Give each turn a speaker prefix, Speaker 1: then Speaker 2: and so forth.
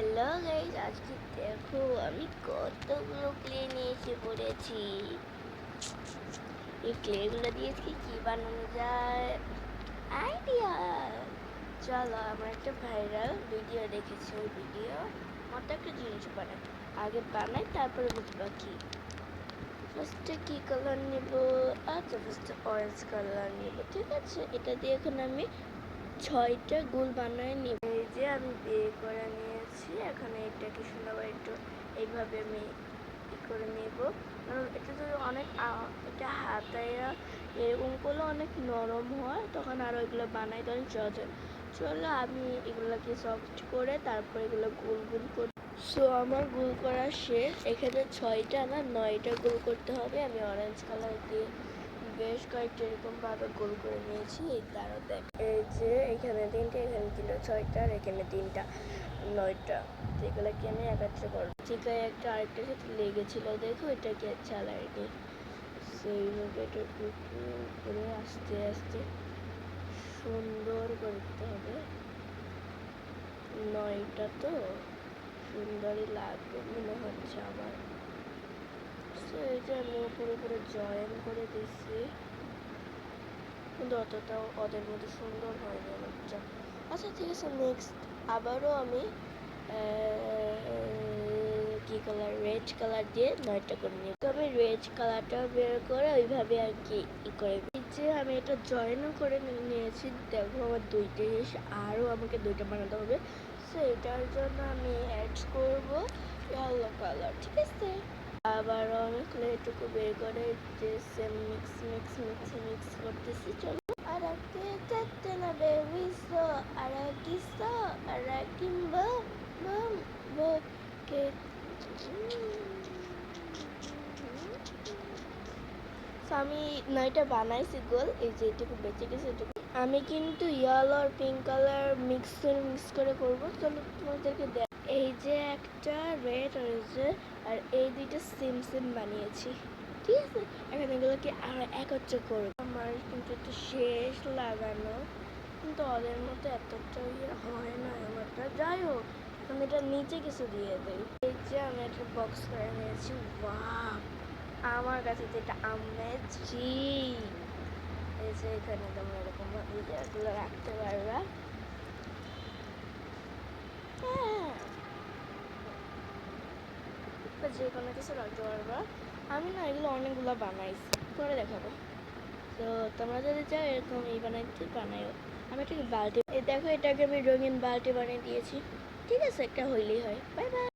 Speaker 1: Hello guys, আজকে দেখো আমি কতগুলো ক্লে নিয়ে এসে পড়েছি। এই ক্লেগুলো দিয়ে আজকে কি বানানো যায় আইডিয়া। চলো, আমার একটা ভাইরাল ভিডিও দেখেছি, ওই ভিডিও মতো একটা জিনিস বানাই। আগে বানাই তারপরে বুঝবা কি। ফার্স্টে কি কালার নেব? আচ্ছা, ফার্স্টে অরেঞ্জ কালার নেব। ঠিক আছে, এটা দিয়ে এখন আমি 6টা গোল বানায় নিব। এই যে আমি বিয়ে করে নিয়েছি, এখন এটাকে সুন্দর একটু এইভাবে আমি করে নেব। এটা যদি অনেক এটা হাতাইয়া এরকম করলে অনেক নরম হয়, তখন আর ওইগুলো বানাই তখন সহজ হয়। চলো আমি এগুলোকে সফট করে তারপর এগুলো গোল গোল করি। সো আমার গোল করা শেষ। এখানে 6টা না 9টা গোল করতে হবে। আমি অরেঞ্জ কালার দিয়ে বেশ কয়েকটা এরকম ভাবে গোল করে নিয়েছি। এই তারও দেখ, এই যে এখানে 3টে, এখানে 3টা, 6টা, আর এখানে 3টা, 9টা। এগুলোকে আমি একত্রে করবো। ঠিক আছে, একটা আরেকটার সাথে লেগেছিল, দেখো এটাকে চালাইনি। সেইভাবে এটা করে আস্তে আস্তে সুন্দর করতে হবে। 9টা তো সুন্দরই লাগবে মনে হচ্ছে আমার। এই যে আমি উপরে উপরে জয়েন করে দিচ্ছি, কিন্তু অতটাও ওদের মধ্যে সুন্দর হয়নি আমারটা। আচ্ছা ঠিক আছে, নেক্সট আবারও আমি কি কালার, রেড কালার দিয়ে 9টা করে নিই। তো আমি রেড কালারটা বের করে ওইভাবে আর কি করে যে আমি এটা জয়েনও করে নিয়েছি। দেখো আমার 2টে এসে আরও আমাকে 2টা বানাতে হবে। সো এটার জন্য আমি অ্যাড করব ইয়েলো কালার। ঠিক আছে, আবারও আমি ক্লেটুকু বের করে যে same mix mix mix mix করতেছি। চলো, আরাকে চাচ্ছে না বেবি, সো আরাকি, সো আরাকি বাম বাম বোকে। আমি 9টা বানাইছি গোল। এই যে এটুকু বেঁচে গেছে, এটুকু আমি কিন্তু ইয়েলো আর পিঙ্ক কালার মিক্স করে করবো। চলো তোমাদেরকে দেখ, এই যে একটা রেড আর এই 2টা সেম সেম বানিয়েছি। ঠিক আছে, এখন এগুলোকে আর একত্রে করবো। আমার কিন্তু এটা শেষ লাগানো, কিন্তু ওদের মতো এতটা হয় না আমারটা। যাই হোক, আমি এটা নিচে কিছু দিয়ে দিই। এই যে আমি একটা বক্স করে নিয়েছি। ওয়াও, আমার কাছে যেটা আমেজি। এই যে এখানে তোমরা এরকম এগুলো রাখতে পারবা। হ্যাঁ, যে কোনো কিছু রাখতে পারবা। আমি না এগুলো অনেকগুলো বানাইছি, করে দেখাবো। তো তোমরা যদি চাও এরকম এই বানাইতে বানাইও। আমি একটা বালতি, এই দেখো এটাকে আমি রঙিন বালতি বানিয়ে দিয়েছি। ঠিক আছে, একটা হইলেই হয়। Bye bye.